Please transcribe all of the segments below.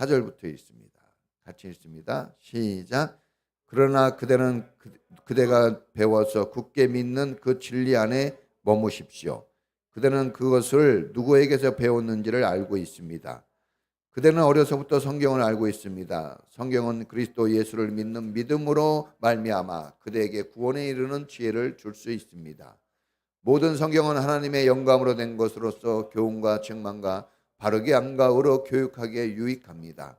4절부터 있습니다. 같이 읽습니다. 시작. 그러나 그대는 그대가 배워서 굳게 믿는 그 진리 안에 머무십시오. 그대는 그것을 누구에게서 배웠는지를 알고 있습니다. 그대는 어려서부터 성경을 알고 있습니다. 성경은 그리스도 예수를 믿는 믿음으로 말미암아 그대에게 구원에 이르는 지혜를 줄 수 있습니다. 모든 성경은 하나님의 영감으로 된 것으로서 교훈과 책망과 바르게 암과의로 교육하기에 유익합니다.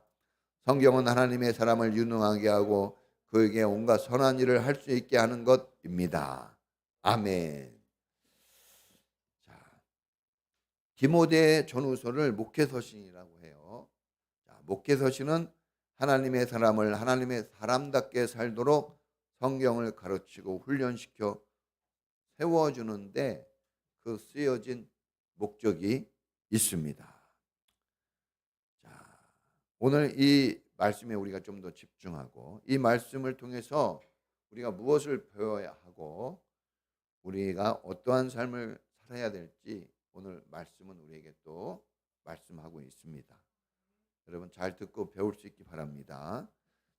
성경은 하나님의 사람을 유능하게 하고 그에게 온갖 선한 일을 할 수 있게 하는 것입니다. 아멘. 자, 디모데 전후서를 목회서신이라고 해요. 자, 목회서신은 하나님의 사람을 하나님의 사람답게 살도록 성경을 가르치고 훈련시켜 세워주는데 그 쓰여진 목적이 있습니다. 자, 오늘 이 말씀에 우리가 좀 더 집중하고 이 말씀을 통해서 우리가 무엇을 배워야 하고 우리가 어떠한 삶을 살아야 될지 오늘 말씀은 우리에게 또 말씀하고 있습니다. 여러분 잘 듣고 배울 수 있기 바랍니다.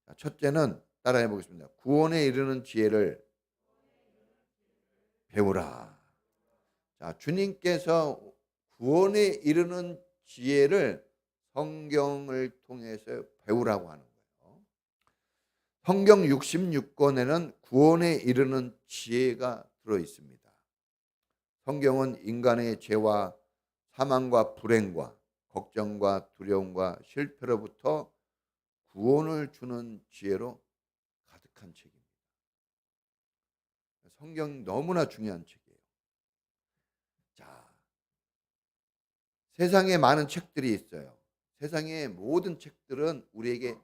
자, 첫째는 따라해 보겠습니다. 구원에 이르는 지혜를 배우라. 자, 주님께서 구원에 이르는 지혜를 성경을 통해서 배우라고 하는 거예요. 성경 66권에는 구원에 이르는 지혜가 들어 있습니다. 성경은 인간의 죄와 사망과 불행과 걱정과 두려움과 실패로부터 구원을 주는 지혜로 가득한 책입니다. 성경 너무나 중요한 책이에요. 자, 세상에 많은 책들이 있어요. 세상의 모든 책들은 우리에게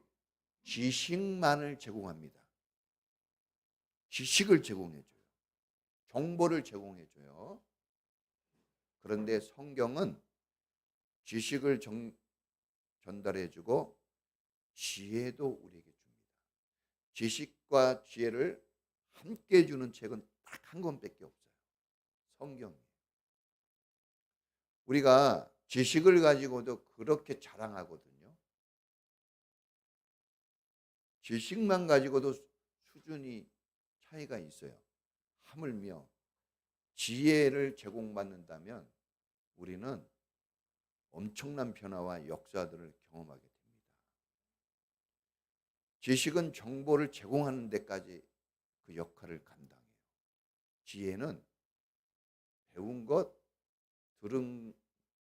지식만을 제공합니다. 지식을 제공해줘요. 정보를 제공해줘요. 그런데 성경은 지식을 전달해주고 지혜도 우리에게 줍니다. 지식과 지혜를 함께 주는 책은 딱 한 권밖에 없어요. 성경이에요. 우리가 지식을 가지고도 그렇게 자랑하거든요. 지식만 가지고도 수준이 차이가 있어요. 하물며 지혜를 제공받는다면 우리는 엄청난 변화와 역사들을 경험하게 됩니다. 지식은 정보를 제공하는 데까지 그 역할을 감당해요. 지혜는 배운 것, 들은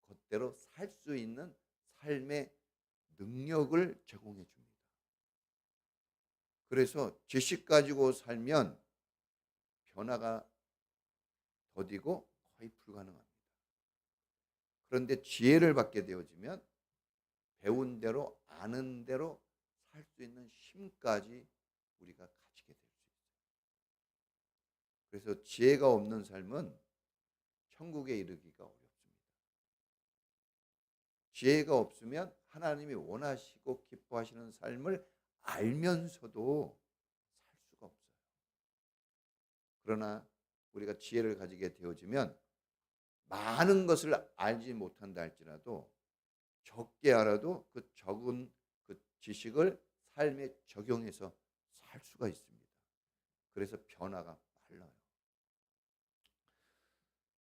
것대로 살 수 있는 삶의 능력을 제공해 줍니다. 그래서 지식 가지고 살면 변화가 더디고 거의 불가능합니다. 그런데 지혜를 받게 되어지면 배운 대로 아는 대로 살 수 있는 힘까지 우리가 가지게 될 수 있어요. 그래서 지혜가 없는 삶은 천국에 이르기가 어렵습니다. 지혜가 없으면 하나님이 원하시고 기뻐하시는 삶을 알면서도 살 수가 없어요. 그러나 우리가 지혜를 가지게 되어지면 많은 것을 알지 못한다 할지라도 적게 알아도 그 적은 그 지식을 삶에 적용해서 살 수가 있습니다. 그래서 변화가 빨라요.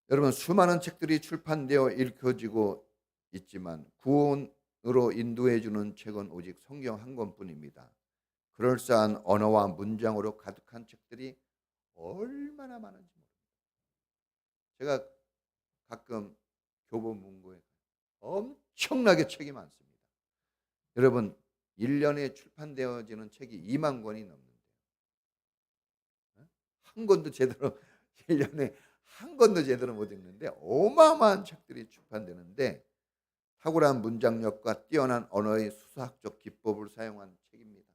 여러분 수많은 책들이 출판되어 읽혀지고 있지만 구원으로 인도해 주는 책은 오직 성경 한 권뿐입니다. 그럴싸한 언어와 문장으로 가득한 책들이 얼마나 많은지 모릅니다. 제가 가끔 교보문고에 엄청나게 책이 많습니다. 여러분 1년에 출판되어지는 책이 2만 권이 넘는데요. 한 권도 제대로 1년에 한 권도 제대로 못 읽는데 어마어마한 책들이 출판되는데 탁월한 문장력과 뛰어난 언어의 수사학적 기법을 사용한 책입니다.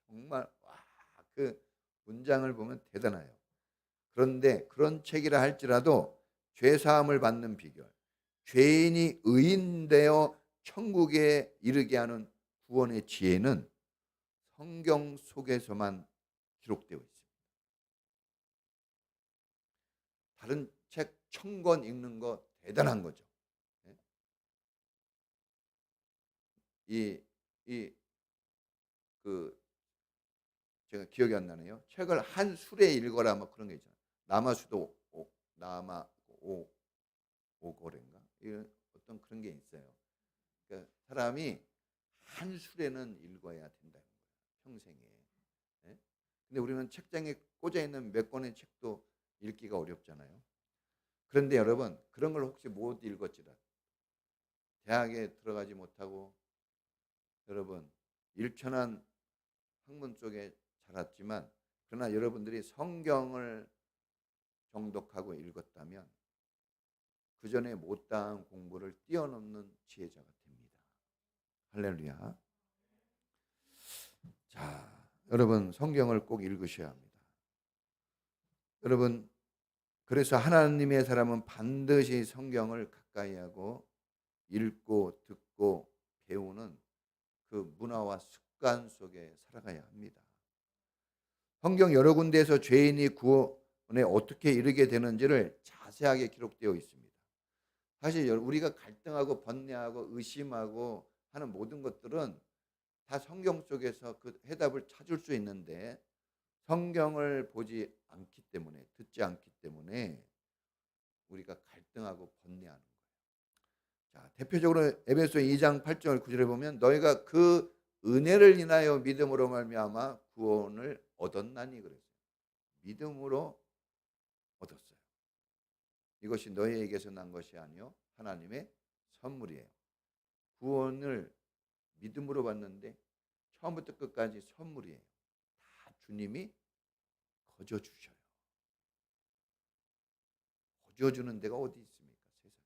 정말 그 문장을 보면 대단해요. 그런데 그런 책이라 할지라도 죄사함을 받는 비결, 죄인이 의인되어 천국에 이르게 하는 구원의 지혜는 성경 속에서만 기록되어 있습니다. 다른 책 1000권 읽는 거 대단한 거죠. 이 이 그 제가 기억이 안 나네요. 책을 한 술에 읽어라 뭐 그런 게 있잖아요. 남아수도 남아 오 오고래인가? 이런 어떤 그런 게 있어요. 그러니까 사람이 한 술에는 읽어야 된다는 거예요, 평생에. 예? 근데 우리는 책장에 꽂아 있는 몇 권의 책도 읽기가 어렵잖아요. 그런데 여러분 그런 걸 혹시 못 읽었지라 대학에 들어가지 못하고 여러분 일천한 학문 속에 자랐지만 그러나 여러분들이 성경을 정독하고 읽었다면 그 전에 못다한 공부를 뛰어넘는 지혜자가 됩니다. 할렐루야. 자, 여러분 성경을 꼭 읽으셔야 합니다. 여러분 그래서 하나님의 사람은 반드시 성경을 가까이 하고 읽고 듣고 배우는 그 문화와 습관 속에 살아가야 합니다. 성경 여러 군데에서 죄인이 구원에 어떻게 이르게 되는지를 자세하게 기록되어 있습니다. 사실 우리가 갈등하고 번뇌하고 의심하고 하는 모든 것들은 다 성경 속에서 그 해답을 찾을 수 있는데 성경을 보지 않기 때문에 듣지 않기 때문에 우리가 갈등하고 번뇌하는 거예요. 자, 대표적으로 에베소 2장 8절 9절에 보면 너희가 그 은혜를 인하여 믿음으로 말미암아 구원을 얻었나니 그랬어요. 믿음으로 얻었어요. 이것이 너희에게서 난 것이 아니요 하나님의 선물이에요. 구원을 믿음으로 받는데 처음부터 끝까지 선물이에요. 다 주님이 거저 주셔요. 거저 주는 데가 어디 있습니까? 세상에.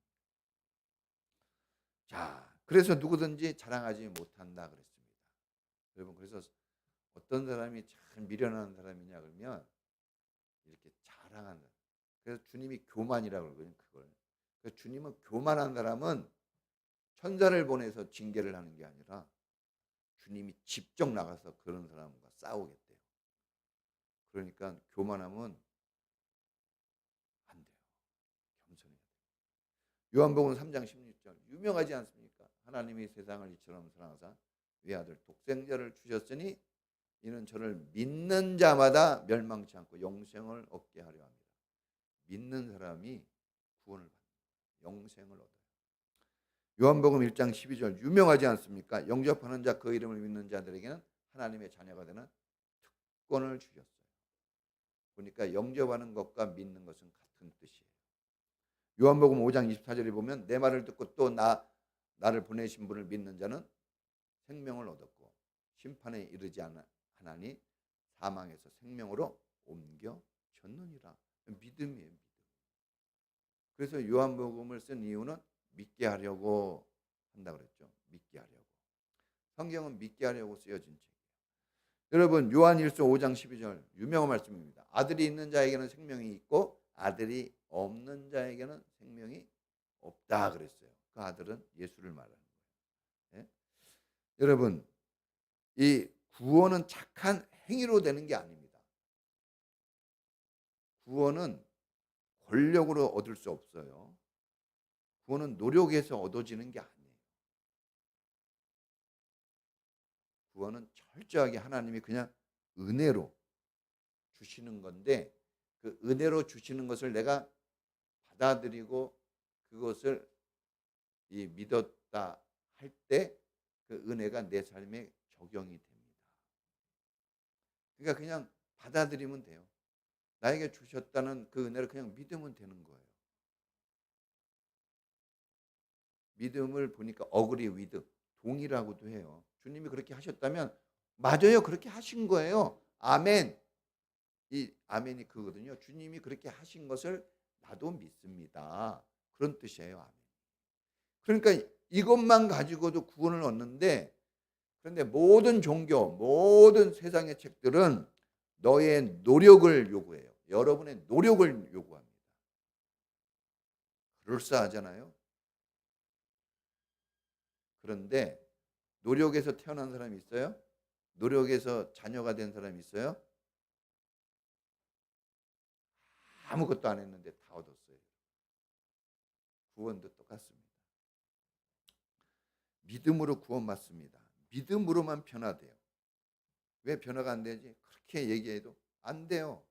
자, 그래서 누구든지 자랑하지 못한다 그랬습니다. 여러분 그래서 어떤 사람이 참 미련한 사람이냐 그러면 이렇게 자랑하는. 그래서 주님이 교만이라고 그러거든요. 그걸. 그래서 주님은 교만한 사람은 천사를 보내서 징계를 하는 게 아니라 주님이 직접 나가서 그런 사람과 싸우겠대요. 그러니까 교만하면 안 돼요. 겸손해야 돼요. 요한복음 3장 16절 유명하지 않습니까? 하나님이 세상을 이처럼 사랑하사 외아들 독생자를 주셨으니 이는 저를 믿는 자마다 멸망치 않고 영생을 얻게 하려 합니다. 믿는 사람이 구원을 받는 거예요. 영생을 얻어요. 요한복음 1장 12절 유명하지 않습니까? 영접하는 자 그 이름을 믿는 자들에게는 하나님의 자녀가 되는 특권을 주셨어요. 그러니까 영접하는 것과 믿는 것은 같은 뜻이에요. 요한복음 5장 24절에 보면 내 말을 듣고 또 나를 보내신 분을 믿는 자는 생명을 얻었고 심판에 이르지 않으니 사망에서 생명으로 옮겨졌느니라. 믿음이에요. 믿음. 그래서 요한복음을 쓴 이유는 믿게 하려고 한다고 그랬죠. 믿게 하려고. 성경은 믿게 하려고 쓰여진 책이에요. 여러분 요한일서 5장 12절 유명한 말씀입니다. 아들이 있는 자에게는 생명이 있고 아들이 없는 자에게는 생명이 없다 그랬어요. 그 아들은 예수를 말하는 거예요. 예? 여러분 이 구원은 착한 행위로 되는 게 아닙니다. 구원은 권력으로 얻을 수 없어요. 구원은 노력해서 얻어지는 게 아니에요. 구원은 철저하게 하나님이 그냥 은혜로 주시는 건데 그 은혜로 주시는 것을 내가 받아들이고 그것을 믿었다 할 때 그 은혜가 내 삶에 적용이 됩니다. 그러니까 그냥 받아들이면 돼요. 나에게 주셨다는 그 은혜를 그냥 믿으면 되는 거예요. 믿음을 보니까 어그리 위드 동의라고도 해요. 주님이 그렇게 하셨다면 맞아요. 그렇게 하신 거예요. 아멘. 이 아멘이 그거거든요. 주님이 그렇게 하신 것을 나도 믿습니다. 그런 뜻이에요. 아멘. 그러니까 이것만 가지고도 구원을 얻는데 그런데 모든 종교, 모든 세상의 책들은 너의 노력을 요구해요. 여러분의 노력을 요구합니다. 그럴싸하잖아요. 그런데 노력에서 태어난 사람이 있어요? 노력에서 자녀가 된 사람이 있어요? 아무것도 안 했는데 다 얻었어요. 구원도 똑같습니다. 믿음으로 구원받습니다. 믿음으로만 변화돼요. 왜 변화가 안 되지? 그렇게 얘기해도 안 돼요.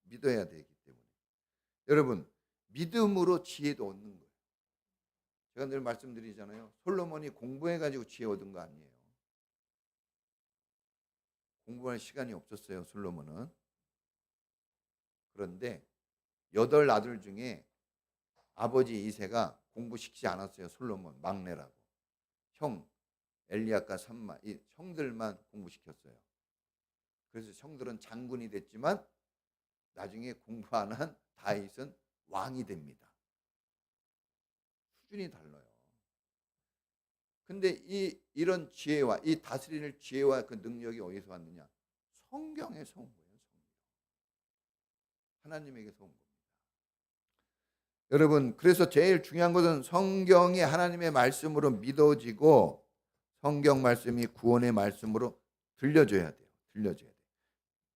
믿어야 되기 때문에. 여러분, 믿음으로 지혜도 얻는 거예요. 제가 늘 말씀드리잖아요. 솔로몬이 공부해 가지고 지혜 얻은 거 아니에요. 공부할 시간이 없었어요, 솔로몬은. 그런데 8 아들 중에 아버지 이새가 공부시키지 않았어요. 솔로몬 막내라고. 형 엘리야과 삼마 이 형들만 공부시켰어요. 그래서 형들은 장군이 됐지만 나중에 공부 안 한 다윗은 왕이 됩니다. 수준이 달라요. 근데 이런 지혜와 이 다스리는 지혜와 그 능력이 어디서 왔느냐? 성경에서 온 거예요. 하나님에게서 온 겁니다. 여러분, 그래서 제일 중요한 것은 성경이 하나님의 말씀으로 믿어지고 성경 말씀이 구원의 말씀으로 들려줘야 돼요. 들려줘야 돼요.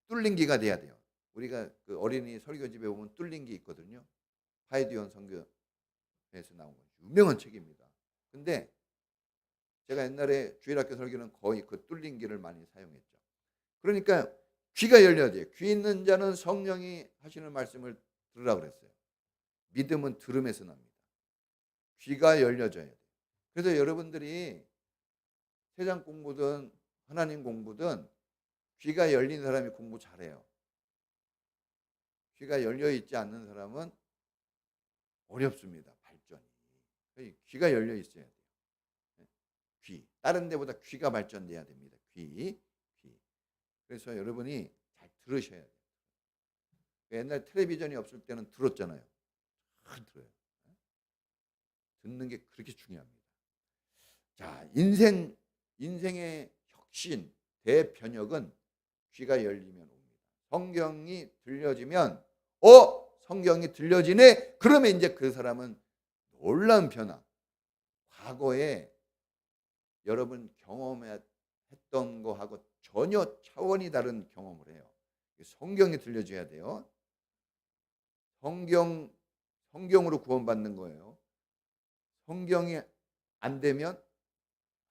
뚫린 귀가 돼야 돼요. 우리가 그 어린이 설교집에 보면 뚫린 귀 있거든요. 하이디원 선교에서 나온 거 유명한 책입니다. 근데 제가 옛날에 주일학교 설교는 거의 그 뚫린 귀를 많이 사용했죠. 그러니까 귀가 열려야 돼요. 귀 있는 자는 성령이 하시는 말씀을 들으라 그랬어요. 믿음은 들음에서 납니다. 귀가 열려져야 돼요. 그래서 여러분들이 세상 공부든 하나님 공부든 귀가 열린 사람이 공부 잘해요. 귀가 열려 있지 않는 사람은 어렵습니다. 발전이. 귀가 열려 있어야 돼요. 귀. 다른 데보다 귀가 발전돼야 됩니다. 귀. 그래서 여러분이 잘 들으셔야 돼요. 옛날 텔레비전이 없을 때는 들었잖아요. 잘 들어요. 듣는 게 그렇게 중요합니다. 자, 인생의 혁신, 대변혁은 귀가 열리면 옵니다. 성경이 들려지면 성경이 들려지네. 그러면 이제 그 사람은 놀라운 변화. 과거에 여러분 경험했던 거하고 전혀 차원이 다른 경험을 해요. 성경이 들려줘야 돼요. 성경으로 구원받는 거예요. 성경이 안 되면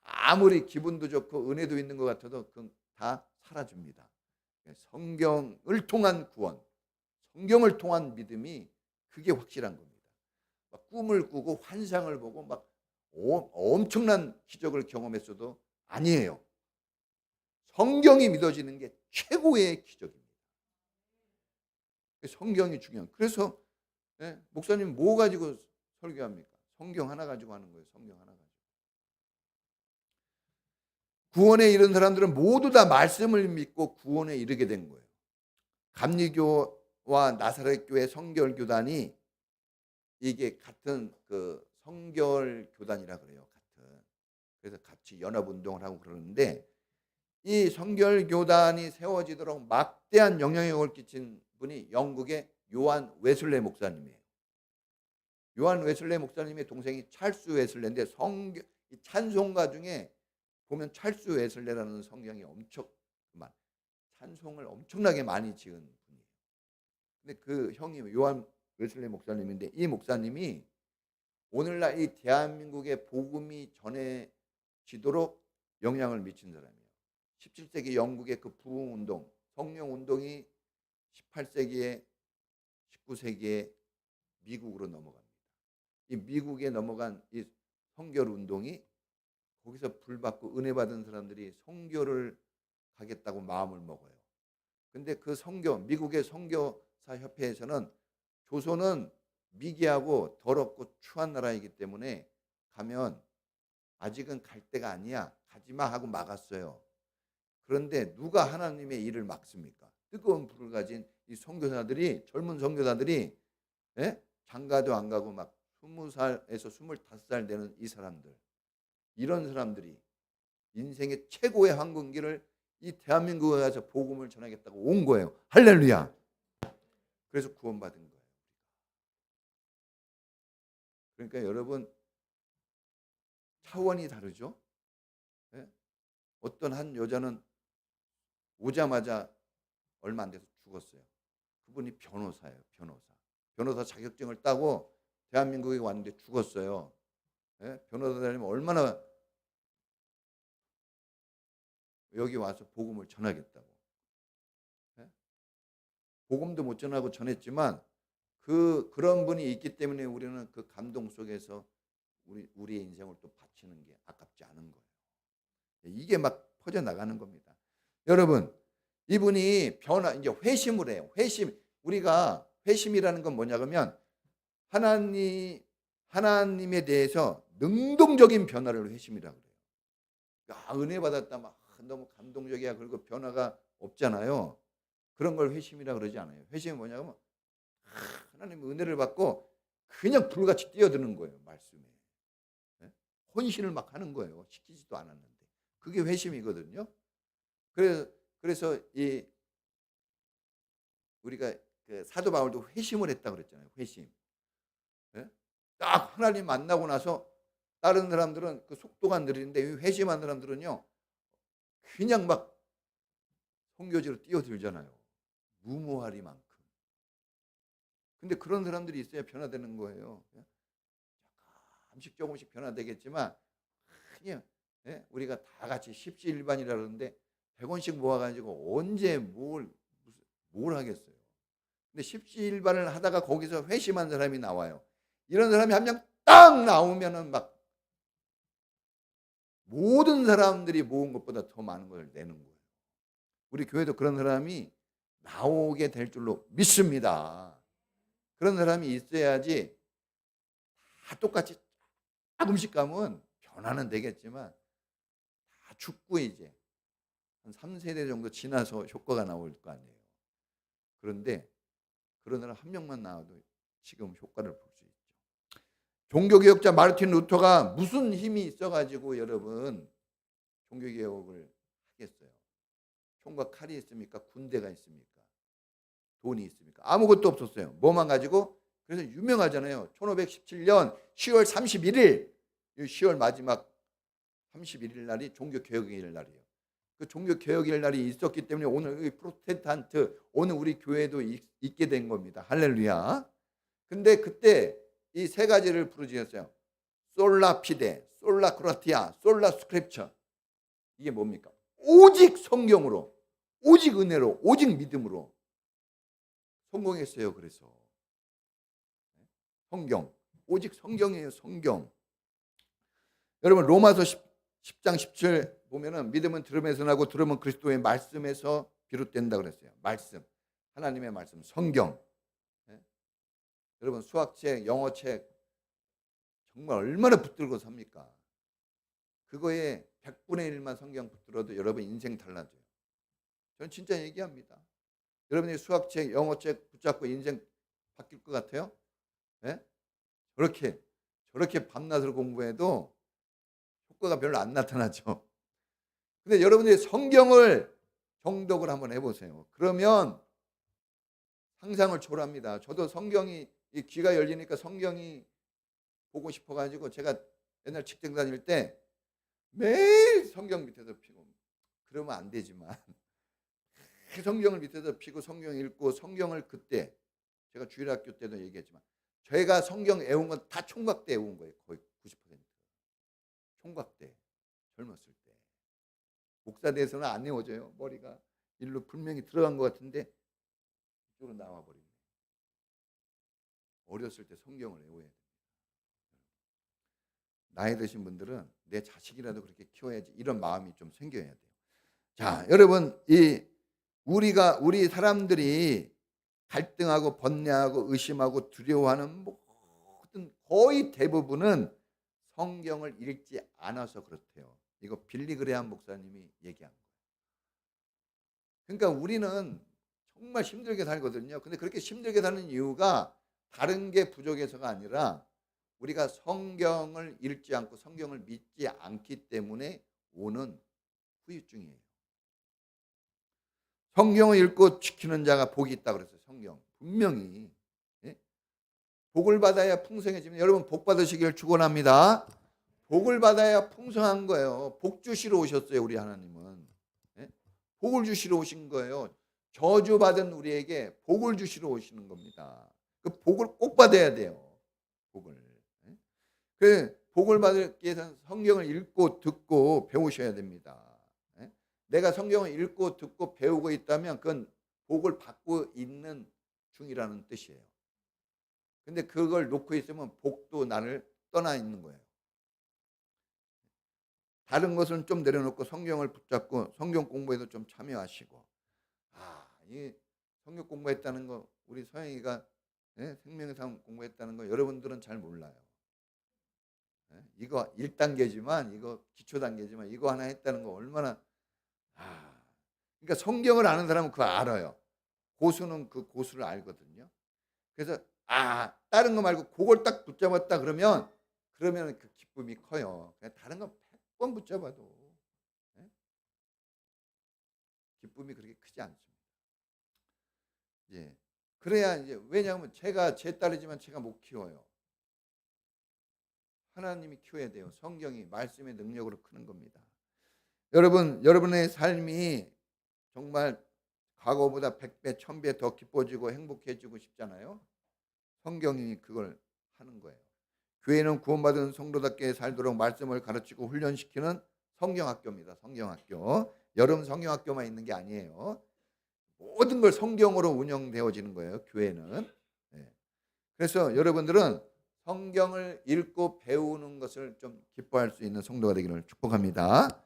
아무리 기분도 좋고 은혜도 있는 것 같아도 그건 다 사라집니다. 성경을 통한 구원, 성경을 통한 믿음이 그게 확실한 겁니다. 막 꿈을 꾸고 환상을 보고 막 엄청난 기적을 경험했어도 아니에요. 성경이 믿어지는 게 최고의 기적입니다. 성경이 중요한. 그래서 목사님 뭐 가지고 설교합니까? 성경 하나 가지고 하는 거예요. 성경 하나 가지고. 구원에 이른 사람들은 모두 다 말씀을 믿고 구원에 이르게 된 거예요. 감리교와 나사렛 교회 성결 교단이 이게 같은 그 성결 교단이라 그래요. 같은. 그래서 같이 연합 운동을 하고 그러는데 이 성결 교단이 세워지도록 막대한 영향력을 끼친 분이 영국의 요한 웨슬레 목사님이에요. 요한 웨슬레 목사님의 동생이 찰스 웨슬레인데 찬송가 중에 보면 찰스 웨슬레라는 성경이 찬송을 엄청나게 많이 지은 분이에요. 근데 그 형이 요한 웨슬레 목사님인데 이 목사님이 오늘날 이 대한민국의 복음이 전해지도록 영향을 미친 사람이에요. 17세기 영국의 그 부흥 운동, 성령 운동이 18세기에 19세기에 미국으로 넘어갑니다. 이 미국에 넘어간 이 성결 운동이 거기서 불받고 은혜 받은 사람들이 선교를 가겠다고 마음을 먹어요. 근데 그 미국의 선교사 협회에서는 조선은 미개하고 더럽고 추한 나라이기 때문에 가면 아직은 갈 때가 아니야. 가지마 하고 막았어요. 그런데 누가 하나님의 일을 막습니까? 뜨거운 불을 가진 이 선교사들이, 젊은 선교사들이 장가도 안 가고 막 20살에서 25살 되는 이 사람들, 이런 사람들이 인생의 최고의 황금기를 이 대한민국에 가서 복음을 전하겠다고 온 거예요. 할렐루야. 그래서 구원받은 거예요. 그러니까 여러분 차원이 다르죠. 어떤 한 여자는 오자마자 얼마 안 돼서 죽었어요. 그분이 변호사예요. 변호사 자격증을 따고 대한민국에 왔는데 죽었어요. 변호사 되려면 얼마나 여기 와서 복음을 전하겠다고. 예? 복음도 못 전하고 전했지만 그런 분이 있기 때문에 우리는 그 감동 속에서 우리의 인생을 또 바치는 게 아깝지 않은 거예요. 이게 막 퍼져 나가는 겁니다. 여러분, 이분이 이제 회심을 해요. 우리가 회심이라는 건 뭐냐면 하나님에 대해서 능동적인 변화를 회심이라고 그래요. 은혜 받았다 막 너무 감동적이야. 그리고 변화가 없잖아요. 그런 걸 회심이라고 그러지 않아요. 회심이 뭐냐면 하나님 은혜를 받고 그냥 불같이 뛰어드는 거예요. 말씀에. 헌신을 막 하는 거예요. 시키지도 않았는데. 그게 회심이거든요. 그래서 우리가 그 사도 바울도 회심을 했다 그랬잖아요. 회심. 딱 하나님 만나고 나서 다른 사람들은 그 속도가 느리는데 회심한 사람들은요 그냥 막 선교지로 뛰어들잖아요. 무모하리만큼. 근데 그런 사람들이 있어야 변화되는 거예요. 조금씩 변화되겠지만 그냥 우리가 다 같이 십시일반이라 그러는데 100원씩 모아가지고 언제 뭘 하겠어요. 근데 십시일반을 하다가 거기서 회심한 사람이 나와요. 이런 사람이 한 명 딱 나오면은 막 모든 사람들이 모은 것보다 더 많은 걸 내는 거예요. 우리 교회도 그런 사람이 나오게 될 줄로 믿습니다. 그런 사람이 있어야지 다 똑같이 조금씩 가면 변화는 되겠지만 다 죽고 이제 한 3세대 정도 지나서 효과가 나올 거 아니에요. 그런데 그런 사람 한 명만 나와도 지금 효과를 볼 수 있죠. 종교개혁자 마르틴 루터가 무슨 힘이 있어가지고 여러분 종교개혁을 하겠어요. 총과 칼이 있습니까? 군대가 있습니까? 돈이 있습니까? 아무것도 없었어요. 뭐만 가지고? 그래서 유명하잖아요. 1517년 10월 31일 10월 마지막 31일 날이 종교개혁일 날이에요. 그 종교개혁일 날이 있었기 때문에 오늘 프로테스탄트 오늘 우리 교회도 있게 된 겁니다. 할렐루야. 근데 그때 이 세 가지를 부르짖었어요. 솔라 피데, 솔라 그라티아, 솔라 스크립처. 이게 뭡니까? 오직 성경으로, 오직 은혜로, 오직 믿음으로 성공했어요. 그래서 성경, 오직 성경이에요. 성경. 여러분 로마서 10장 17 보면은 믿음은 들음에서 나고 들음은 그리스도의 말씀에서 비롯된다 그랬어요. 말씀, 하나님의 말씀, 성경. 여러분 수학책, 영어책 정말 얼마나 붙들고 삽니까? 그거에 100분의 1만 성경 붙들어도 여러분 인생 달라져요. 저는 진짜 얘기합니다. 여러분이 수학책, 영어책 붙잡고 인생 바뀔 것 같아요? 네? 저렇게 밤낮을 공부해도 효과가 별로 안 나타나죠. 근데 여러분들이 성경을 정독을 한번 해보세요. 그러면 상상을 초월합니다. 저도 성경이 이 귀가 열리니까 성경이 보고 싶어가지고 제가 옛날 직장 다닐 때 매일 성경 밑에서 피고 그러면 안 되지만 성경을 밑에서 피고 성경 읽고 성경을 그때 제가 주일학교 때도 얘기했지만 저희가 성경 애운 건 다 총각 때 애운 거예요. 거의 90%. 총각 때 젊었을 때 목사 돼서는 안 애워져요. 머리가 일로 분명히 들어간 것 같은데 이쪽으로 나와버리네. 어렸을 때 성경을 애워야 돼요. 나이 드신 분들은 내 자식이라도 그렇게 키워야지 이런 마음이 좀 생겨야 돼요. 자, 여러분 우리 사람들이 갈등하고 번뇌하고 의심하고 두려워하는 모든 거의 대부분은 성경을 읽지 않아서 그렇대요. 이거 빌리그레함 목사님이 얘기한 거예요. 그러니까 우리는 정말 힘들게 살거든요. 근데 그렇게 힘들게 사는 이유가 다른 게 부족해서가 아니라 우리가 성경을 읽지 않고 성경을 믿지 않기 때문에 오는 후유증이에요. 성경을 읽고 지키는 자가 복이 있다 그랬어요. 성경 분명히 복을 받아야 풍성해지면 여러분 복 받으시길 축원합니다. 복을 받아야 풍성한 거예요. 복 주시러 오셨어요. 우리 하나님은 복을 주시러 오신 거예요. 저주받은 우리에게 복을 주시러 오시는 겁니다. 그 복을 꼭 받아야 돼요. 복을. 그 복을 받기 위해서는 성경을 읽고 듣고 배우셔야 됩니다. 내가 성경을 읽고 듣고 배우고 있다면 그건 복을 받고 있는 중이라는 뜻이에요. 근데 그걸 놓고 있으면 복도 나를 떠나 있는 거예요. 다른 것은 좀 내려놓고 성경을 붙잡고 성경 공부에도 좀 참여하시고. 이 성경 공부했다는 거 우리 서영이가 생명상 공부했다는 거 여러분들은 잘 몰라요. 이거 1단계지만 이거 기초 단계지만 이거 하나 했다는 거 얼마나 그러니까 성경을 아는 사람은 그거 알아요. 고수는 그 고수를 알거든요. 그래서 다른 거 말고 그걸 딱 붙잡았다 그러면 그 기쁨이 커요. 그냥 다른 거 100번 붙잡아도 기쁨이 그렇게 크지 않습니다. 예. 그래야 이제 왜냐하면 제가 제 딸이지만 제가 못 키워요. 하나님이 키워야 돼요. 성경이 말씀의 능력으로 크는 겁니다. 여러분의 삶이 정말 과거보다 100배, 1000배 더 기뻐지고 행복해지고 싶잖아요. 성경이 그걸 하는 거예요. 교회는 구원받은 성도답게 살도록 말씀을 가르치고 훈련시키는 성경학교입니다. 성경학교. 여러분 성경학교만 있는 게 아니에요. 모든 걸 성경으로 운영되어지는 거예요. 교회는. 그래서 여러분들은 성경을 읽고 배우는 것을 좀 기뻐할 수 있는 성도가 되기를 축복합니다.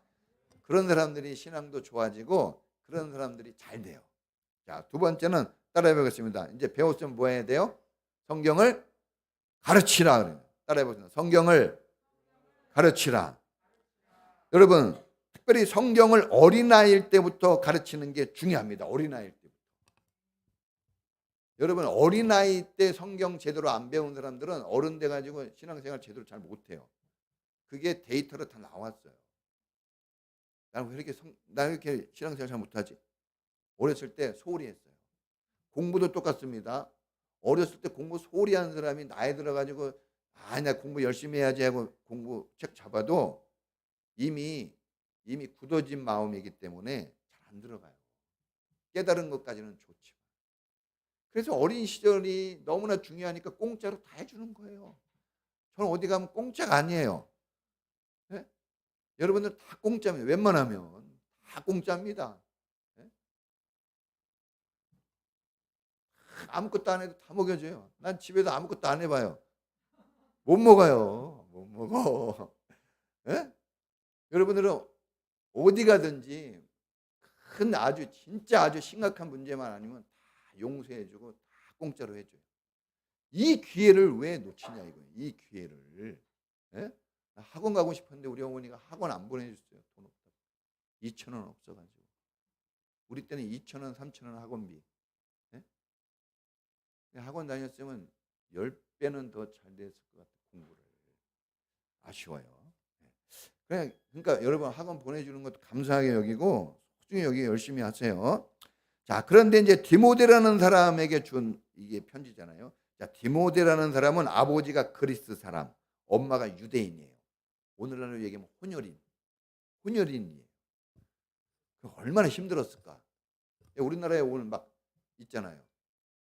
그런 사람들이 신앙도 좋아지고 그런 사람들이 잘 돼요. 자, 두 번째는 따라해 보겠습니다. 이제 배웠으면 뭐 해야 돼요? 성경을 가르치라 그래요. 따라해 보세요. 성경을 가르치라. 여러분, 특별히 성경을 어린아이일 때부터 가르치는 게 중요합니다. 어린아이일 때부터. 여러분, 어린아이 때 성경 제대로 안 배운 사람들은 어른 돼 가지고 신앙생활 제대로 잘 못해요. 그게 데이터로 다 나왔어요. 나 왜 이렇게 신앙생활 잘 못하지? 어렸을 때 소홀히 했어요. 공부도 똑같습니다. 어렸을 때 공부 소홀히 하는 사람이 나이 들어가지고 나 공부 열심히 해야지 하고 공부 책 잡아도 이미 굳어진 마음이기 때문에 잘 안 들어가요. 깨달은 것까지는 좋지만. 그래서 어린 시절이 너무나 중요하니까 공짜로 다 해주는 거예요. 저는 어디 가면 공짜가 아니에요. 네? 여러분들 다 공짜입니다. 웬만하면 다 공짜입니다. 네? 아무것도 안 해도 다 먹여줘요. 난 집에서 아무것도 안 해봐요. 못 먹어요. 못 먹어. 네? 여러분들은 어디 가든지 큰 진짜 아주 심각한 문제만 아니면 다 용서해주고 다 공짜로 해줘요. 이 기회를 왜 놓치냐 이거예요. 이 기회를. 예? 학원 가고 싶었는데 우리 어머니가 학원 안 보내줬어요. 돈 없다고. 2,000원 없어가지고. 우리 때는 2,000원, 3,000원 학원비. 예? 학원 다녔으면 10배는 더 잘 됐을 것 같아요. 공부를. 아쉬워요. 그러니까 여러분 학원 보내주는 것도 감사하게 여기고 소중히 여기 열심히 하세요. 자, 그런데 이제 디모데라는 사람에게 준 이게 편지잖아요. 자, 디모데라는 사람은 아버지가 그리스 사람, 엄마가 유대인이에요. 오늘날로 얘기하면 혼혈인이에요. 얼마나 힘들었을까? 우리나라에 오늘 막 있잖아요.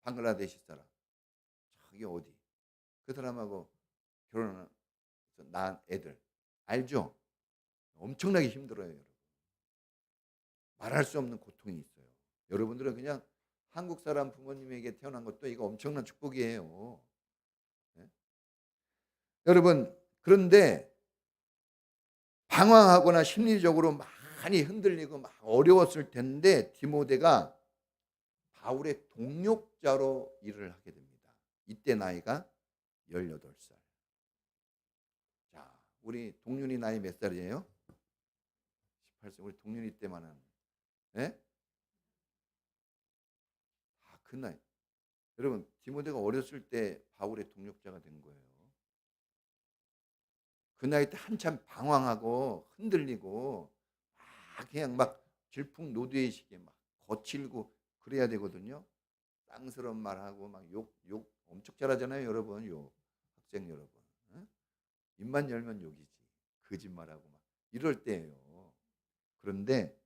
방글라데시 사람. 저기 어디? 그 사람하고 결혼해서 낳은 애들. 알죠? 엄청나게 힘들어요, 여러분. 말할 수 없는 고통이 있어요. 여러분들은 그냥 한국 사람 부모님에게 태어난 것도 이거 엄청난 축복이에요. 네? 여러분, 그런데 방황하거나 심리적으로 많이 흔들리고 막 어려웠을 텐데 디모데가 바울의 동력자로 일을 하게 됩니다. 이때 나이가 18살. 자, 우리 동윤이 나이 몇 살이에요? 18살. 우리 동윤이 때만은. 예? 그 나이. 여러분, 디모데가 어렸을 때 바울의 동력자가 된 거예요. 그 나이 때 한참 방황하고 흔들리고 그냥 막 질풍노도의식에 막 거칠고 그래야 되거든요. 땅스러운 말하고 막 욕 엄청 잘하잖아요, 여러분. 욕 학생 여러분. 응? 입만 열면 욕이지. 거짓말하고 막 이럴 때예요. 그런데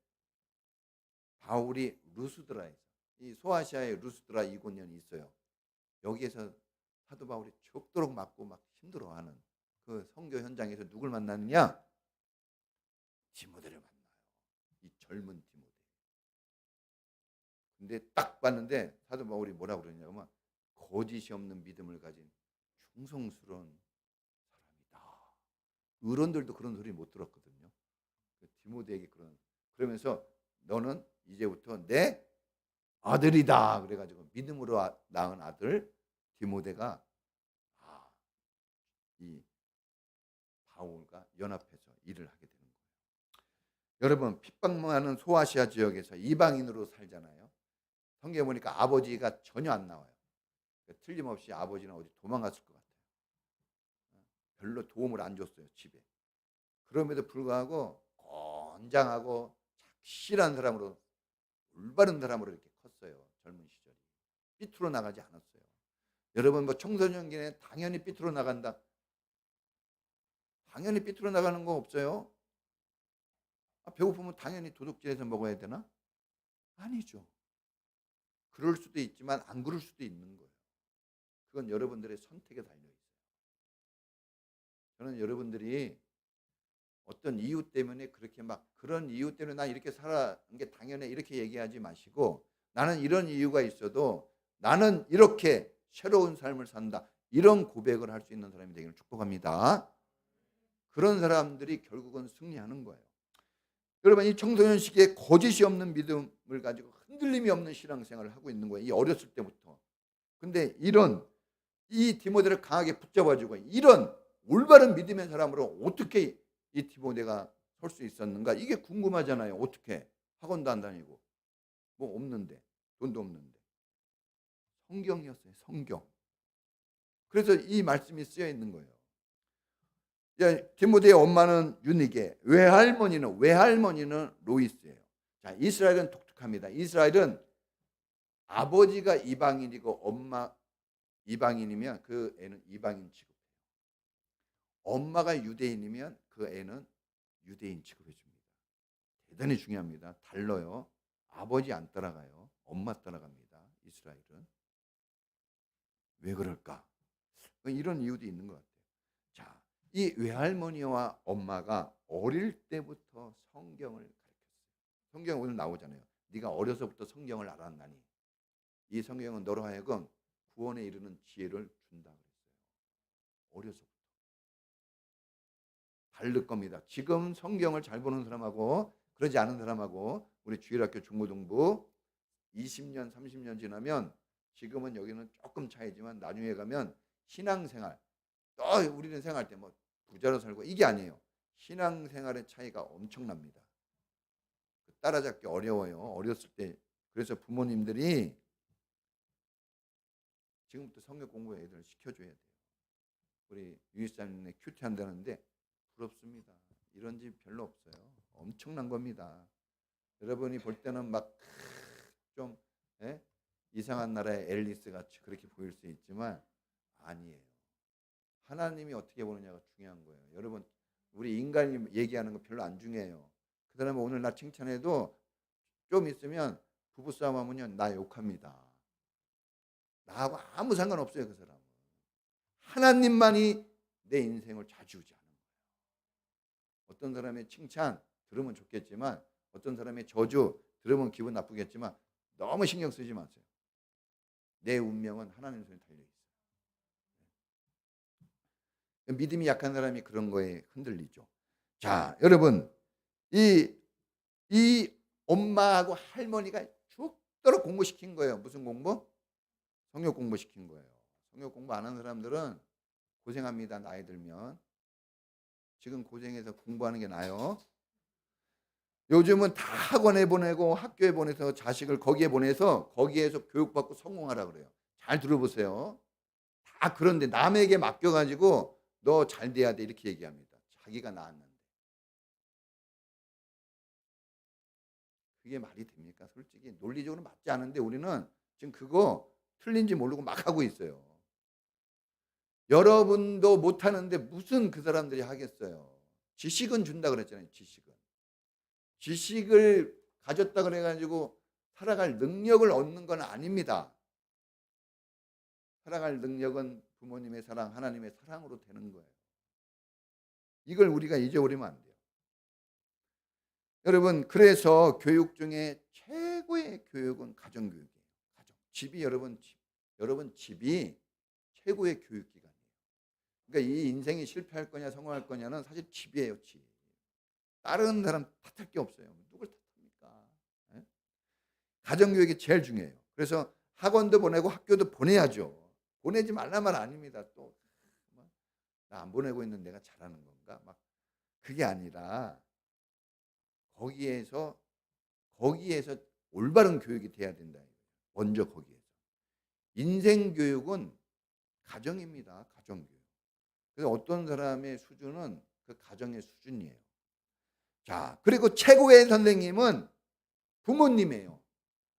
바울이 루스드라에서 이 소아시아의 루스드라 이곳년이 있어요. 여기에서 사도 바울이 죽도록 맞고 막 힘들어하는 그 선교 현장에서 누굴 만나느냐? 디모데를 만나요. 이 젊은 디모데. 근데 딱 봤는데 사도 바울이 뭐라고 그러냐면 거짓이 없는 믿음을 가진 충성스러운 사람이다. 의론들도 그런 소리 못 들었거든요. 디모데에게 그러면서 너는 이제부터 내 아들이다. 그래가지고 믿음으로 낳은 아들 디모데가 이 바울과 연합해서 일을 하게 되는 거예요. 여러분 핍박만하는 소아시아 지역에서 이방인으로 살잖아요. 성경에 보니까 아버지가 전혀 안 나와요. 틀림없이 아버지는 어디 도망갔을 것 같아요. 별로 도움을 안 줬어요, 집에. 그럼에도 불구하고 건장하고 착실한 사람으로, 올바른 사람으로 이렇게 컸어요. 젊은 시절이. 삐뚤어 나가지 않았어요. 여러분 뭐 청소년기에 당연히 삐뚤어 나간다. 당연히 삐뚤어 나가는 거 없어요? 배고프면 당연히 도둑질해서 먹어야 되나? 아니죠. 그럴 수도 있지만 안 그럴 수도 있는 거예요. 그건 여러분들의 선택에 달려 있어요. 저는 여러분들이 어떤 이유 때문에 그렇게 막 그런 이유 때문에 나 이렇게 살아는 게 당연해 이렇게 얘기하지 마시고 나는 이런 이유가 있어도 나는 이렇게 새로운 삶을 산다. 이런 고백을 할 수 있는 사람이 되기를 축복합니다. 그런 사람들이 결국은 승리하는 거예요. 여러분 이 청소년 시기에 거짓이 없는 믿음을 가지고 흔들림이 없는 신앙생활을 하고 있는 거예요. 이 어렸을 때부터. 근데 이 디모데를 강하게 붙잡아주고 이런 올바른 믿음의 사람으로 어떻게 이 디모데가 설 수 있었는가? 이게 궁금하잖아요. 어떻게? 학원도 안 다니고 뭐 없는데 돈도 없는데 성경이었어요. 성경. 그래서 이 말씀이 쓰여 있는 거예요. 디모데의 엄마는 유니게, 외할머니는 로이스예요. 자, 이스라엘은 독특합니다. 이스라엘은 아버지가 이방인이고 엄마 이방인이면 그 애는 이방인 취급해요. 엄마가 유대인이면 그 애는 유대인 취급해 줍니다. 대단히 중요합니다. 달라요. 아버지 안 따라가요. 엄마 따라갑니다. 이스라엘은. 왜 그럴까? 이런 이유도 있는 것 같아요. 자, 이 외할머니와 엄마가 어릴 때부터 성경을 가르쳤어요. 성경 오늘 나오잖아요. 네가 어려서부터 성경을 알았나니 이 성경은 너로 하여금 구원에 이르는 지혜를 준다 그랬어요. 어려서부터. 다를 겁니다. 지금 성경을 잘 보는 사람하고 그러지 않은 사람하고 우리 주일학교 중고등부 20년, 30년 지나면 지금은 여기는 조금 차이지만 나중에 가면 신앙생활 또 우리는 생활할 때 뭐 부자로 살고 이게 아니에요. 신앙생활의 차이가 엄청납니다. 따라잡기 어려워요. 어렸을 때. 그래서 부모님들이 지금부터 성경 공부 애들 시켜줘야 돼요. 우리 유이사님네 큐티 한다는데 부럽습니다. 이런 집 별로 없어요. 엄청난 겁니다. 여러분이 볼 때는 막 좀 이상한 나라의 앨리스 같이 그렇게 보일 수 있지만 아니에요. 하나님이 어떻게 보느냐가 중요한 거예요. 여러분 우리 인간이 얘기하는 거 별로 안 중요해요. 그 사람은 오늘 나 칭찬해도 좀 있으면 부부싸움 하면요 나 욕합니다. 나하고 아무 상관없어요. 그 사람은. 하나님만이 내 인생을 좌지우지 하는 거예요. 어떤 사람의 칭찬 들으면 좋겠지만 어떤 사람의 저주 들으면 기분 나쁘겠지만 너무 신경 쓰지 마세요. 내 운명은 하나님 손에 달려있어요. 믿음이 약한 사람이 그런 거에 흔들리죠. 자, 여러분 이 엄마하고 할머니가 죽도록 공부시킨 거예요. 무슨 공부? 성경 공부시킨 거예요. 성경 공부 안 하는 사람들은 고생합니다. 나이 들면. 지금 고생해서 공부하는 게 나아요. 요즘은 다 학원에 보내고 학교에 보내서 자식을 거기에 보내서 거기에서 교육받고 성공하라 그래요. 잘 들어보세요. 다 그런데 남에게 맡겨가지고 너 잘 돼야 돼 이렇게 얘기합니다. 자기가 낳았는데. 그게 말이 됩니까? 솔직히 논리적으로 맞지 않은데 우리는 지금 그거 틀린지 모르고 막 하고 있어요. 여러분도 못하는데 무슨 그 사람들이 하겠어요. 지식은 준다 그랬잖아요. 지식을 가졌다 그래가지고 살아갈 능력을 얻는 건 아닙니다. 살아갈 능력은 부모님의 사랑, 하나님의 사랑으로 되는 거예요. 이걸 우리가 잊어버리면 안 돼요. 여러분, 그래서 교육 중에 최고의 교육은 가정교육이에요. 가정. 집이 여러분 집이 최고의 교육 기관이에요. 그러니까 이 인생이 실패할 거냐 성공할 거냐는 사실 집이에요, 집. 다른 사람 탓할 게 없어요. 누굴 탓합니까? 예? 가정교육이 제일 중요해요. 그래서 학원도 보내고 학교도 보내야죠. 보내지 말란 말 아닙니다. 또 나 안 보내고 있는 내가 잘하는 건가? 막 그게 아니라 거기에서 거기에서 올바른 교육이 돼야 된다. 먼저 거기에서. 인생 교육은 가정입니다. 가정 교육. 그래서 어떤 사람의 수준은 그 가정의 수준이에요. 자, 그리고 최고의 선생님은 부모님이에요.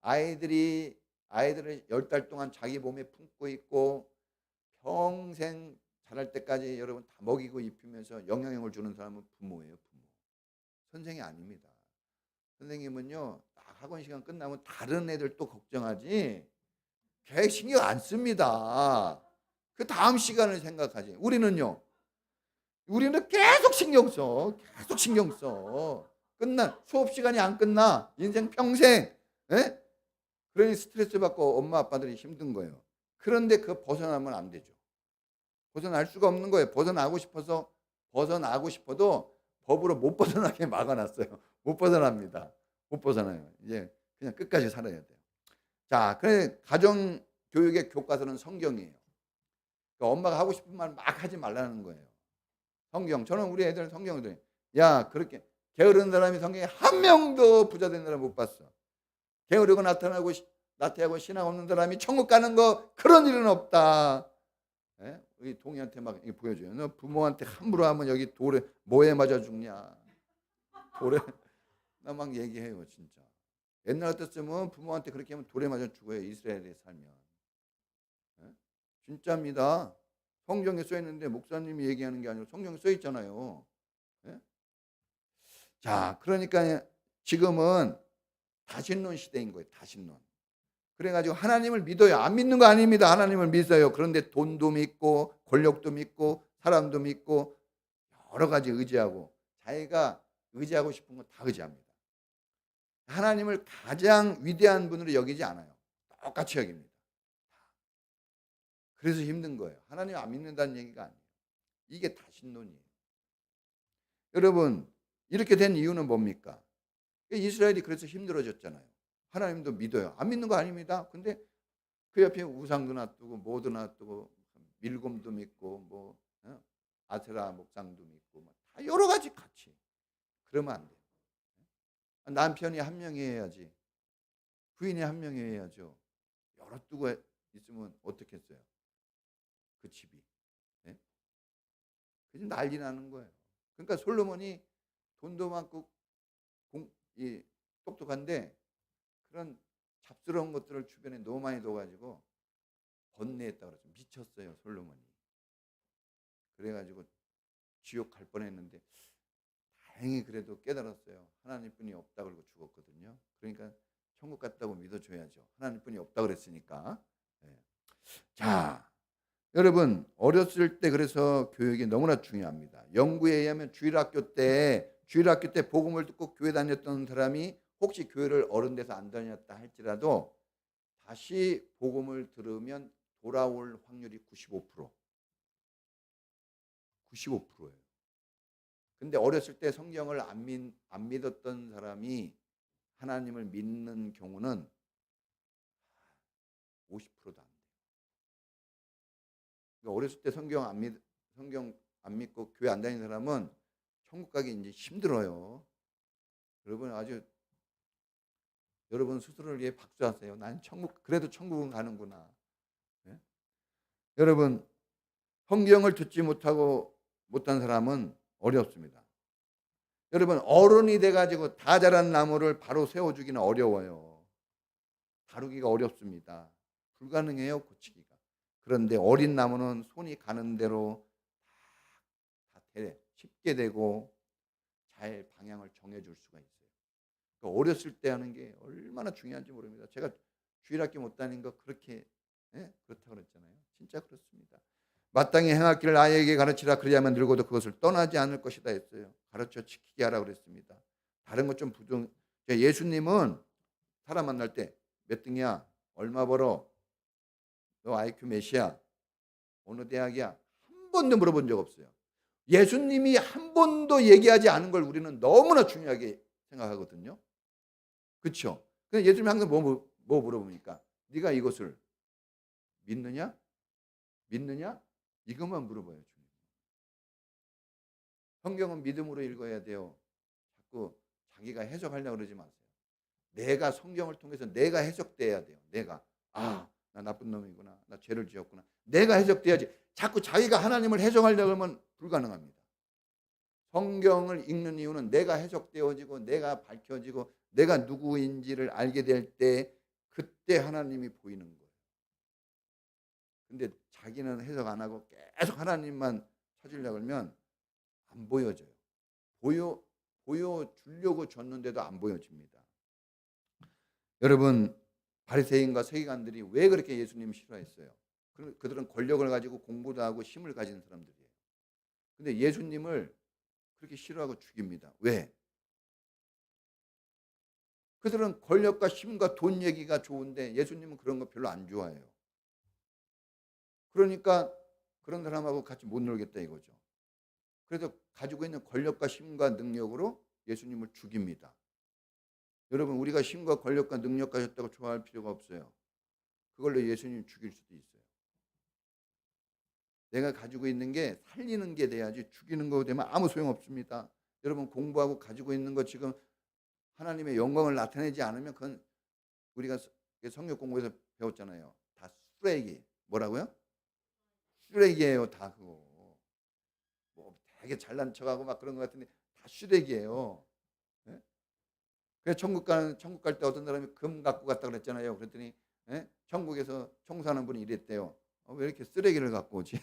아이들을 10달 동안 자기 몸에 품고 있고 평생 자랄 때까지 여러분 다 먹이고 입히면서 영향력을 주는 사람은 부모예요, 부모. 선생이 아닙니다. 선생님은요, 딱 학원 시간 끝나면 다른 애들 또 걱정하지 걔 신경 안 씁니다. 그 다음 시간을 생각하지. 우리는 계속 신경 써. 계속 신경 써. 수업 시간이 안 끝나. 인생 평생. 예? 그러니 스트레스 받고 엄마 아빠들이 힘든 거예요. 그런데 그 벗어나면 안 되죠. 벗어날 수가 없는 거예요. 벗어나고 싶어도 법으로 못 벗어나게 막아놨어요. 못 벗어납니다. 못 벗어나요. 이제 그냥 끝까지 살아야 돼요. 자, 그래 가정 교육의 교과서는 성경이에요. 그러니까 엄마가 하고 싶은 말 막 하지 말라는 거예요. 성경. 저는 우리 애들 성경을 드려요. 야, 그렇게 게으른 사람이 성경에 한 명도 부자 된 사람 못 봤어. 게으르고 나태하고 신앙 없는 사람이 천국 가는 거 그런 일은 없다. 예? 우리 동이한테 막 보여줘요. 너 부모한테 함부로 하면 여기 돌에 뭐에 맞아 죽냐. 돌에 나 막 얘기해요, 진짜. 옛날 같았으면 부모한테 그렇게 하면 돌에 맞아 죽어요. 이스라엘에 살면. 예? 진짜입니다. 성경에 써 있는데 목사님이 얘기하는 게 아니고 성경에 써 있잖아요. 예? 자, 그러니까 지금은 다신론 시대인 거예요. 다신론. 그래가지고 하나님을 믿어요. 안 믿는 거 아닙니다. 하나님을 믿어요. 그런데 돈도 믿고 권력도 믿고 사람도 믿고 여러 가지 의지하고 자기가 의지하고 싶은 거 다 의지합니다. 하나님을 가장 위대한 분으로 여기지 않아요. 똑같이 여깁니다. 그래서 힘든 거예요. 하나님 안 믿는다는 얘기가 아니에요. 이게 다신론이에요. 여러분, 이렇게 된 이유는 뭡니까? 이스라엘이 그래서 힘들어졌잖아요. 하나님도 믿어요. 안 믿는 거 아닙니다. 근데 그 옆에 우상도 놔두고 뭐도 놔두고 밀곰도 믿고 뭐 아세라 목상도 믿고 다 여러 가지 같이. 그러면 안 돼요. 남편이 한 명이어야지. 부인이 한 명이어야죠. 여러 두고 있으면 어떻겠어요? 그 집이. 네? 그래서 난리 나는 거예요. 그러니까 솔로몬이 돈도 많고 똑똑한데 그런 잡스러운 것들을 주변에 너무 많이 둬가지고 번뇌했다고 그러죠. 미쳤어요, 솔로몬이. 그래가지고 지옥 갈 뻔했는데 다행히 그래도 깨달았어요. 하나님뿐이 없다 그러고 죽었거든요. 그러니까 천국 갔다고 믿어줘야죠. 하나님뿐이 없다 그랬으니까. 네. 자, 여러분 어렸을 때 그래서 교육이 너무나 중요합니다. 연구에 의하면 주일학교 때 복음을 듣고 교회 다녔던 사람이 혹시 교회를 어른 돼서 안 다녔다 할지라도 다시 복음을 들으면 돌아올 확률이 95%. 95%예요. 근데 어렸을 때 성경을 안 믿었던 사람이 하나님을 믿는 경우는 50%도 안 돼요. 그러니까 어렸을 때 성경 안 믿고 교회 안 다니는 사람은 천국 가기 이제 힘들어요. 여러분 스스로를 위해 박수하세요. 난 그래도 천국은 가는구나. 네? 여러분 성경을 듣지 못한 사람은 어렵습니다. 여러분 어른이 돼가지고 다 자란 나무를 바로 세워주기는 어려워요. 다루기가 어렵습니다. 불가능해요, 고치기가. 그런데 어린 나무는 손이 가는 대로 다 쉽게 되고 잘 방향을 정해줄 수가 있어요. 그러니까 어렸을 때 하는 게 얼마나 중요한지 모릅니다. 제가 주일학교 못 다닌 거 그렇게 그렇다고 그랬잖아요. 진짜 그렇습니다. 마땅히 행할 길을 아이에게 가르치라. 그리하면 늙어도 그것을 떠나지 않을 것이다 했어요. 가르쳐 지키게 하라 그랬습니다. 다른 것 좀 부정. 예수님은 사람 만날 때 몇 등이야? 얼마 벌어? 너 IQ 몇이야? 어느 대학이야? 한 번도 물어본 적 없어요. 예수님이 한 번도 얘기하지 않은 걸 우리는 너무나 중요하게 생각하거든요. 그렇죠? 근데 예수님이 항상 뭐 물어봅니까? 네가 이것을 믿느냐? 믿느냐? 이것만 물어봐요. 주님. 성경은 믿음으로 읽어야 돼요. 자꾸 자기가 해석하려고 그러지 마세요. 내가 성경을 통해서 내가 해석돼야 돼요. 내가 나 나쁜 놈이구나. 나 죄를 지었구나. 내가 해석돼야지. 자꾸 자기가 하나님을 해석하려고 하면 불가능합니다. 성경을 읽는 이유는 내가 해석되어지고 내가 밝혀지고 내가 누구인지를 알게 될 때 그때 하나님이 보이는 거예요. 근데 자기는 해석 안 하고 계속 하나님만 찾으려고 하면 안 보여져요. 보여주려고 줬는데도 안 보여집니다. 여러분, 바리새인과 서기관들이 왜 그렇게 예수님 싫어했어요? 그들은 권력을 가지고 공부도 하고 힘을 가진 사람들이에요. 근데 예수님을 그렇게 싫어하고 죽입니다. 왜? 그들은 권력과 힘과 돈 얘기가 좋은데 예수님은 그런 거 별로 안 좋아해요. 그러니까 그런 사람하고 같이 못 놀겠다 이거죠. 그래서 가지고 있는 권력과 힘과 능력으로 예수님을 죽입니다. 여러분, 우리가 힘과 권력과 능력 가졌다고 좋아할 필요가 없어요. 그걸로 예수님 죽일 수도 있어요. 내가 가지고 있는 게 살리는 게 돼야지 죽이는 거 되면 아무 소용 없습니다. 여러분, 공부하고 가지고 있는 거 지금 하나님의 영광을 나타내지 않으면 그건 우리가 성경 공부에서 배웠잖아요. 다 쓰레기. 뭐라고요? 쓰레기예요, 다 그거. 뭐 되게 잘난 척하고 막 그런 것 같은데 다 쓰레기예요. 예? 그래서 천국 갈 때 어떤 사람이 금 갖고 갔다 그랬잖아요. 그랬더니 천국에서 청소하는 분이 이랬대요. 왜 이렇게 쓰레기를 갖고 오지?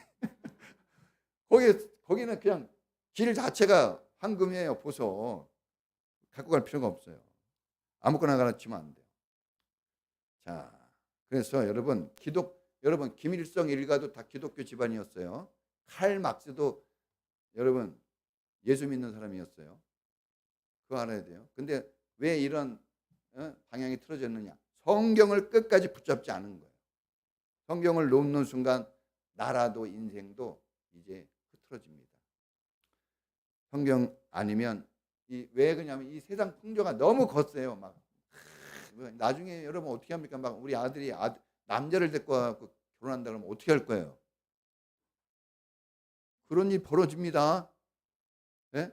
거기는 그냥 길 자체가 황금이에요. 보소. 갖고 갈 필요가 없어요. 아무거나 가르치면 안 돼요. 자, 그래서 여러분 김일성 일가도 다 기독교 집안이었어요. 칼 막스도 여러분 예수 믿는 사람이었어요. 그거 알아야 돼요. 근데 왜 이런 방향이 틀어졌느냐? 성경을 끝까지 붙잡지 않은 거예요. 성경을 놓는 순간 나라도 인생도 이제 흐트러집니다. 성경 아니면 왜 그러냐면 이 세상 풍조가 너무 거세요. 막 나중에 여러분 어떻게 합니까? 막 우리 아들이 남자를 데리고 와서 결혼한다 그러면 어떻게 할 거예요? 그런 일 벌어집니다. 예?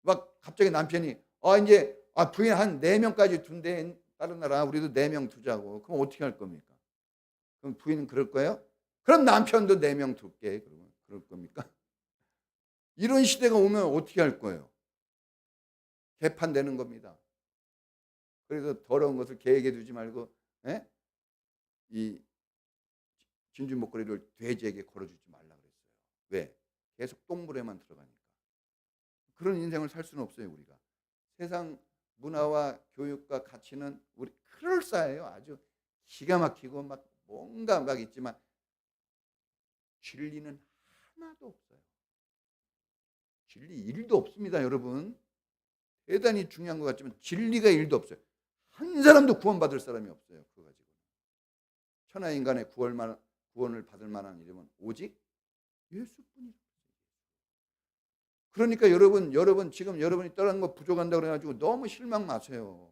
막 갑자기 남편이 이제 부인 한 4명까지 둔대. 다른 나라 우리도 4명 두자고. 그럼 어떻게 할 겁니까? 그럼 부인은 그럴 거예요? 그럼 남편도 4명 둘게. 그러면 그럴 겁니까? 이런 시대가 오면 어떻게 할 거예요? 개판되는 겁니다. 그래서 더러운 것을 개에게 두지 말고 이 진주 목걸이를 돼지에게 걸어주지 말라 그랬어요. 왜? 계속 똥물에만 들어가니까. 그런 인생을 살 수는 없어요. 우리가. 세상 문화와 교육과 가치는 우리 그럴싸해요. 아주 기가 막히고 막 뭔가 막 있지만 진리는 하나도 없어요. 진리 1도 없습니다. 여러분. 대단히 중요한 것 같지만 진리가 1도 없어요. 한 사람도 구원받을 사람이 없어요. 그거 가지고. 천하인간의 구원을 받을 만한 이름은 오직 예수뿐이에요. 그러니까 여러분 지금 여러분이 떠나는 거 부족한다고 그래가지고 너무 실망 마세요.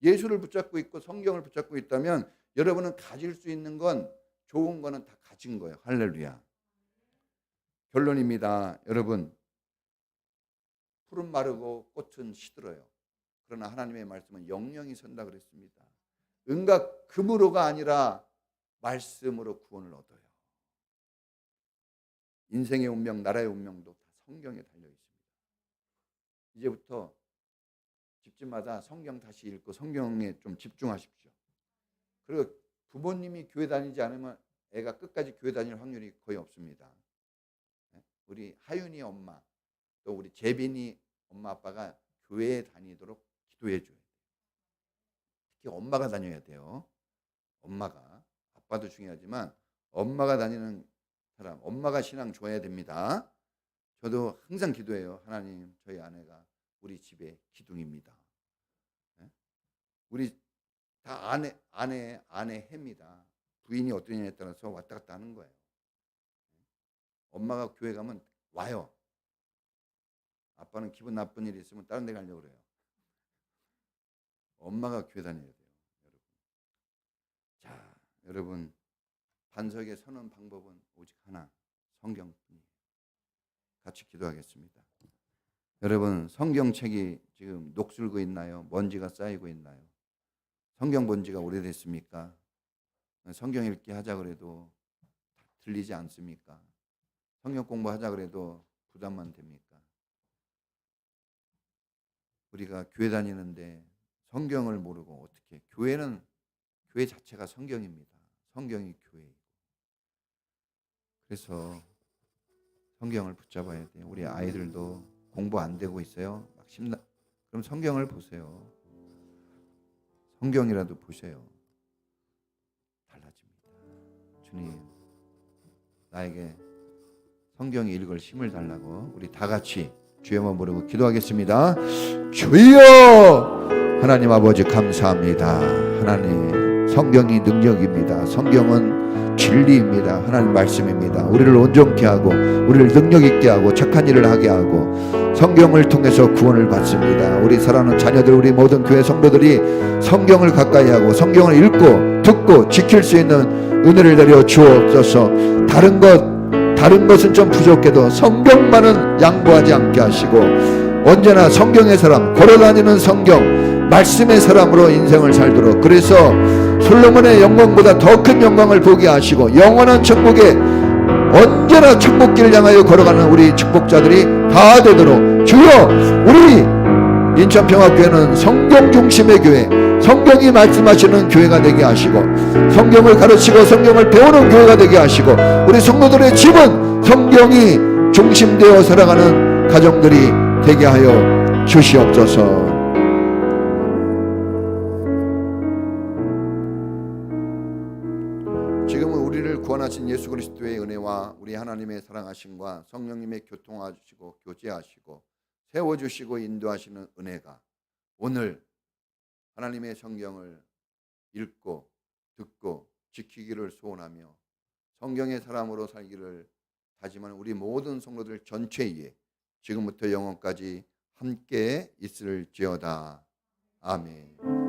예수를 붙잡고 있고 성경을 붙잡고 있다면 여러분은 가질 수 있는 건 좋은 거는 다 가진 거예요. 할렐루야. 결론입니다. 여러분, 풀은 마르고 꽃은 시들어요. 그러나 하나님의 말씀은 영영이 선다 그랬습니다. 은과 금으로가 아니라 말씀으로 구원을 얻어요. 인생의 운명, 나라의 운명도 다 성경에 달려 있습니다. 이제부터 집집마다 성경 다시 읽고 성경에 좀 집중하십시오. 그리고 부모님이 교회 다니지 않으면 애가 끝까지 교회 다닐 확률이 거의 없습니다. 우리 하윤이 엄마, 또 우리 재빈이 엄마 아빠가 교회에 다니도록 기도해 줘요. 특히 엄마가 다녀야 돼요. 엄마가. 아빠도 중요하지만 엄마가 다니는 사람, 엄마가 신앙 좋아야 됩니다. 저도 항상 기도해요. 하나님, 저희 아내가 우리 집의 기둥입니다. 우리 다 아내 해입니다. 부인이 어떠냐에 따라서 왔다 갔다 하는 거예요. 엄마가 교회 가면 와요. 아빠는 기분 나쁜 일이 있으면 다른 데 가려고 그래요. 엄마가 교회 다녀야 돼요. 여러분. 자, 여러분, 반석에 서는 방법은 오직 하나, 성경뿐이에요. 같이 기도하겠습니다. 여러분, 성경책이 지금 녹슬고 있나요? 먼지가 쌓이고 있나요? 성경 본 지가 오래됐습니까? 성경 읽기 하자 그래도 들리지 않습니까? 성경 공부하자 그래도 부담만 됩니까? 우리가 교회 다니는데 성경을 모르고 어떻게, 교회 자체가 성경입니다. 성경이 교회이고. 그래서 성경을 붙잡아야 돼요. 우리 아이들도 공부 안 되고 있어요. 그럼 성경을 보세요. 성경이라도 보세요. 달라집니다. 주님, 나에게 성경 읽을 힘을 달라고 우리 다 같이 주여만 부르고 기도하겠습니다. 주여! 하나님 아버지 감사합니다. 하나님, 성경이 능력입니다. 성경은 진리입니다. 하나님 말씀입니다. 우리를 온전케 하고 우리를 능력 있게 하고 착한 일을 하게 하고 성경을 통해서 구원을 받습니다. 우리 사랑하는 자녀들, 우리 모든 교회 성도들이 성경을 가까이 하고 성경을 읽고 듣고 지킬 수 있는 은혜를 내려 주옵소서. 다른 것은 좀 부족해도 성경만은 양보하지 않게 하시고 언제나 성경의 사람, 걸어다니는 성경 말씀의 사람으로 인생을 살도록, 그래서 솔로몬의 영광보다 더 큰 영광을 보게 하시고 영원한 천국에 언제나 천국길을 향하여 걸어가는 우리 축복자들이 다 되도록 주여, 우리 인천평화교회는 성경 중심의 교회, 성경이 말씀하시는 교회가 되게 하시고 성경을 가르치고 성경을 배우는 교회가 되게 하시고 우리 성도들의 집은 성경이 중심되어 살아가는 가정들이 되게 하여 주시옵소서. 지금은 우리를 구원하신 예수 그리스도의 은혜와 우리 하나님의 사랑하심과 성령님의 교통하시고 교제하시고 세워주시고 인도하시는 은혜가 오늘 하나님의 성경을 읽고 듣고 지키기를 소원하며 성경의 사람으로 살기를 다짐하는 우리 모든 성도들 전체에 지금부터 영원까지 함께 있을지어다. 아멘.